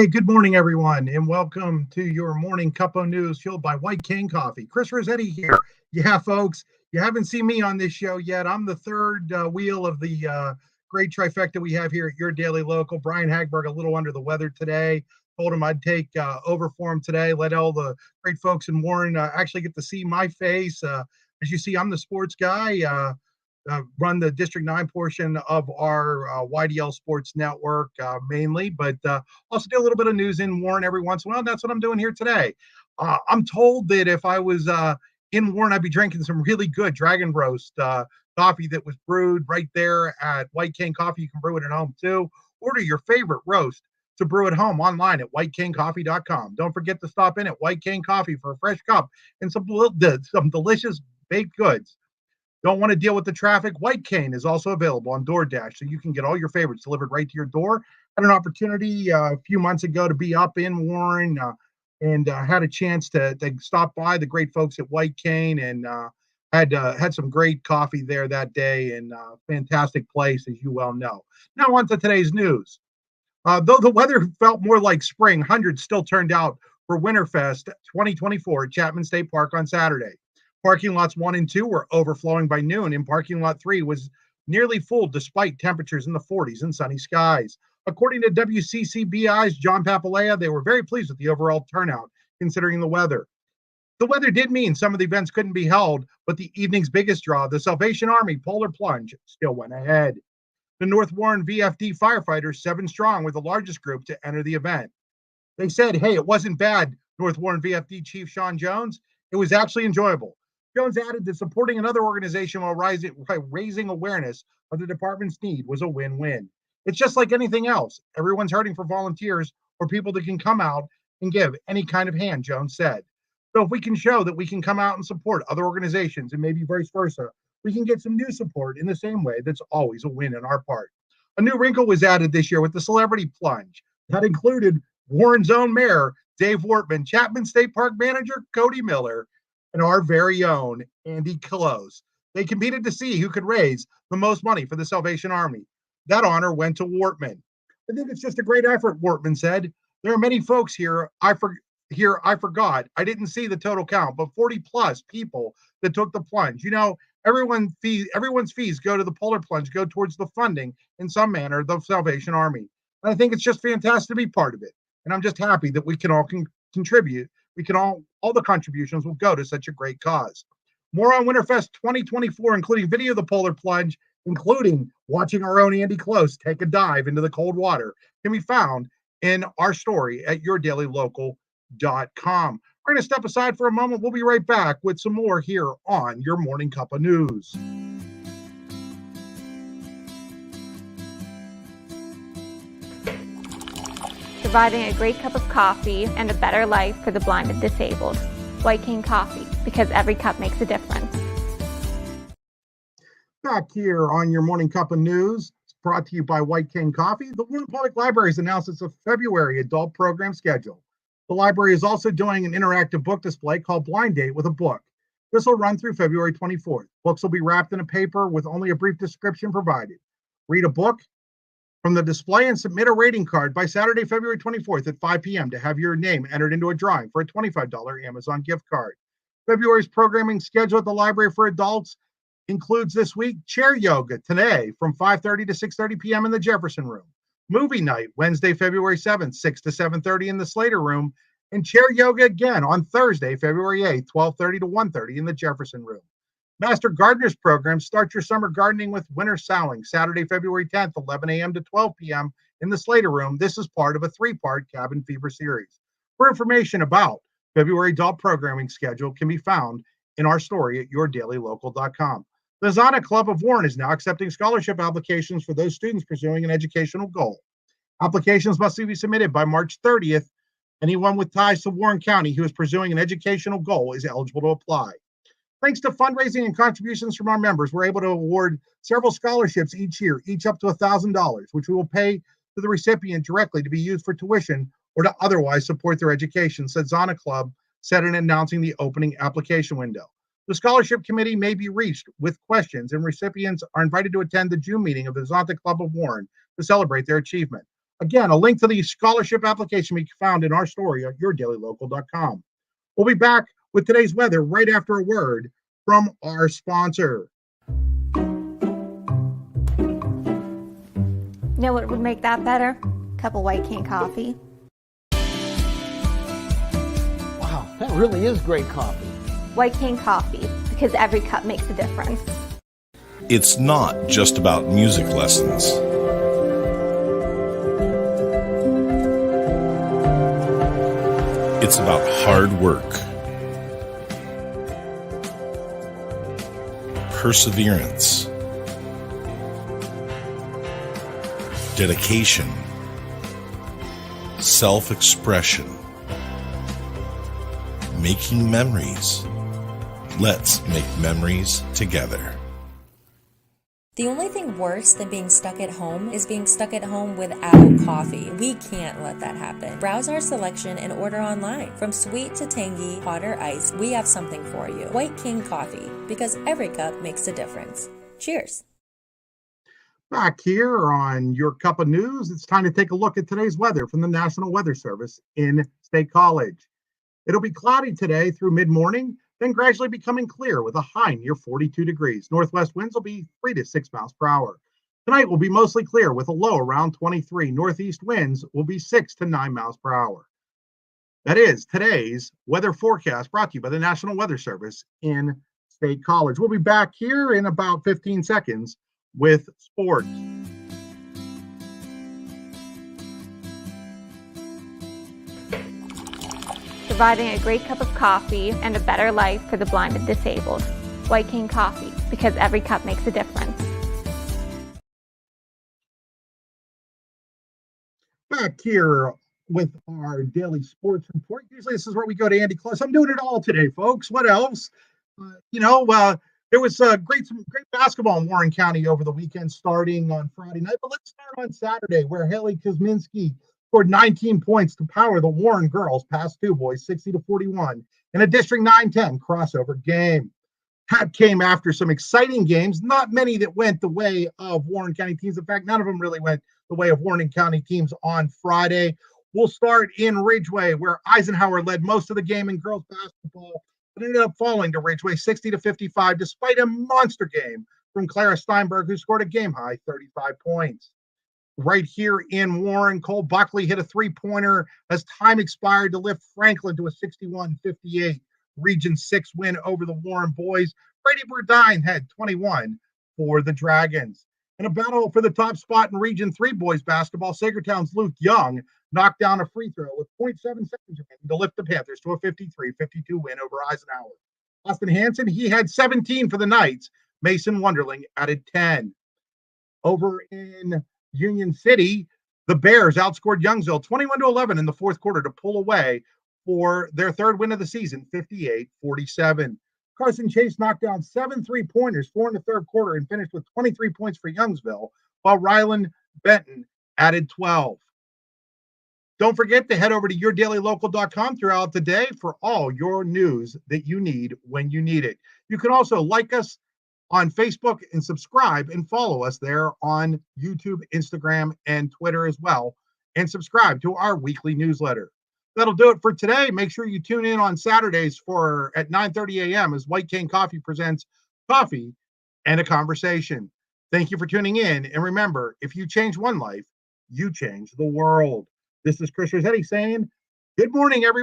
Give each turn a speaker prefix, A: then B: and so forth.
A: Hey, good morning, everyone, and welcome to your morning cup of news fueled by White Cane Coffee. Chris Rossetti here. Yeah, folks, you haven't seen me on this show yet. I'm the third wheel of the great trifecta we have here at your daily local. Brian Hagberg, a little under the weather today. Told him I'd take over for him today. Let all the great folks in Warren actually get to see my face. As you see, I'm the sports guy. Run the District 9 portion of our YDL Sports Network mainly, but also do a little bit of news in Warren every once in a while. That's what I'm doing here today. I'm told that if I was in Warren, I'd be drinking some really good Dragon Roast coffee that was brewed right there at White Cane Coffee. You can brew it at home too. Order your favorite roast to brew at home online at whitecanecoffee.com. Don't forget to stop in at White Cane Coffee for a fresh cup and some delicious baked goods. Don't want to deal with the traffic? White Cane is also available on DoorDash, so you can get all your favorites delivered right to your door. Had an opportunity a few months ago to be up in Warren and had a chance to stop by the great folks at White Cane and had some great coffee there that day, and fantastic place, as you well know. Now on to today's news. Though the weather felt more like spring, hundreds still turned out for Winterfest 2024 at Chapman State Park on Saturday. Parking lots 1 and 2 were overflowing by noon, and parking lot 3 was nearly full despite temperatures in the 40s and sunny skies. According to WCCBI's John Papalea, they were very pleased with the overall turnout considering the weather. The weather did mean some of the events couldn't be held, but the evening's biggest draw, the Salvation Army Polar Plunge, still went ahead. The North Warren VFD firefighters, 7 strong, were the largest group to enter the event. They said, hey, it wasn't bad, North Warren VFD Chief Sean Jones. It was actually enjoyable. Jones added that supporting another organization while raising awareness of the department's need was a win-win. It's just like anything else. Everyone's hurting for volunteers or people that can come out and give any kind of hand, Jones said. So if we can show that we can come out and support other organizations and maybe vice versa, we can get some new support in the same way. That's always a win on our part. A new wrinkle was added this year with the Celebrity Plunge. That included Warren's own mayor, Dave Wortman, Chapman State Park manager, Cody Miller, and our very own Andy Close. They competed to see who could raise the most money for the Salvation Army. That honor went to Wortman. I think it's just a great effort, Wortman said. There are many folks here. I forgot. I didn't see the total count, but 40 plus people that took the plunge. You know, everyone's fees go to the Polar Plunge, go towards the funding in some manner, the Salvation Army. And I think it's just fantastic to be part of it. And I'm just happy that we can all contribute. We can all the contributions will go to such a great cause. More on Winterfest 2024, including video of the Polar Plunge, including watching our own Andy Close take a dive into the cold water, can be found in our story at yourdailylocal.com. We're going to step aside for a moment. We'll be right back with some more here on your Morning Cup of News.
B: Providing a great cup of coffee and a better life for the blind and disabled. White Cane Coffee, because every cup makes a difference.
A: Back here on your Morning Cup of News, it's brought to you by White Cane Coffee. The Warren Public Library has announced its February adult program schedule. The library is also doing an interactive book display called Blind Date with a Book. This will run through February 24th. Books will be wrapped in a paper with only a brief description provided. Read a book from the display and submit a rating card by Saturday, February 24th at 5 p.m. to have your name entered into a drawing for a $25 Amazon gift card. February's programming schedule at the library for adults includes this week chair yoga today from 5:30 to 6:30 p.m. in the Jefferson Room. Movie night Wednesday, February 7th, 6 to 7:30 in the Slater Room. And chair yoga again on Thursday, February 8th, 12:30 to 1:30 in the Jefferson Room. Master Gardeners program, start your summer gardening with winter sowing, Saturday, February 10th, 11 a.m. to 12 p.m. in the Slater Room. This is part of a 3-part Cabin Fever series. For information about February adult programming schedule can be found in our story at yourdailylocal.com. The Zana Club of Warren is now accepting scholarship applications for those students pursuing an educational goal. Applications must be submitted by March 30th. Anyone with ties to Warren County who is pursuing an educational goal is eligible to apply. Thanks to fundraising and contributions from our members, we're able to award several scholarships each year, each up to $1,000, which we will pay to the recipient directly to be used for tuition or to otherwise support their education, said Zana Club said in announcing the opening application window. The scholarship committee may be reached with questions, and recipients are invited to attend the June meeting of the Zonta Club of Warren to celebrate their achievement. Again, a link to the scholarship application we found in our story at yourdailylocal.com. We'll be back with today's weather right after a word from our sponsor.
B: Know what would make that better? Cup of White Cane coffee.
C: Wow, that really is great coffee.
B: White Cane coffee, because every cup makes a difference.
D: It's not just about music lessons. It's about hard work, perseverance, dedication, self-expression, making memories. Let's make memories together.
E: The only thing worse than being stuck at home is being stuck at home without coffee. We can't let that happen. Browse our selection and order online. From sweet to tangy, hot or iced, we have something for you. White Cane Coffee, because every cup makes a difference. Cheers.
A: Back here on Your Cup of News, it's time to take a look at today's weather from the National Weather Service in State College. It'll be cloudy today through mid-morning, then gradually becoming clear with a high near 42 degrees. Northwest winds will be 3 to 6 miles per hour. Tonight will be mostly clear with a low around 23. Northeast winds will be 6 to 9 miles per hour. That is today's weather forecast brought to you by the National Weather Service in State College. We'll be back here in about 15 seconds with sports.
B: Providing a great cup of coffee and a better life for the blind and disabled. White Cane coffee, because every cup makes a difference.
A: Back here with our daily sports report. Usually this is where we go to Andy Close. I'm doing it all today, folks. What else? There was some great basketball in Warren County over the weekend starting on Friday night. But let's start on Saturday, where Haley Kuzminski scored 19 points to power the Warren girls past two boys 60-41 in a District 9-10 crossover game. That came after some exciting games, not many that went the way of Warren County teams. In fact, none of them really went the way of Warren County teams on Friday. We'll start in Ridgeway, where Eisenhower led most of the game in girls basketball, but ended up falling to Ridgeway 60-55, despite a monster game from Clara Steinberg, who scored a game-high 35 points. Right here in Warren, Cole Buckley hit a three-pointer as time expired to lift Franklin to a 61-58 Region 6 win over the Warren boys. Brady Burdine had 21 for the Dragons. In a battle for the top spot in Region 3 boys basketball, Sagertown's Luke Young knocked down a free throw with 0.7 seconds remaining to lift the Panthers to a 53-52 win over Eisenhower. Austin Hansen, he had 17 for the Knights. Mason Wonderling added 10. Over in Union City, the Bears outscored Youngsville 21-11 in the fourth quarter to pull away for their third win of the season, 58-47. Carson Chase knocked down 7 3-pointers, 4 in the third quarter, and finished with 23 points for Youngsville, while Rylan Benton added 12. Don't forget to head over to yourdailylocal.com throughout the day for all your news that you need when you need it. You can also like us on Facebook and subscribe and follow us there on YouTube, Instagram, and Twitter as well, and subscribe to our weekly newsletter. That'll do it for today. Make sure you tune in on Saturdays at 9:30 a.m. as White Cane Coffee presents Coffee and a Conversation. Thank you for tuning in. And remember, if you change one life, you change the world. This is Chris Rossetti saying good morning, everyone.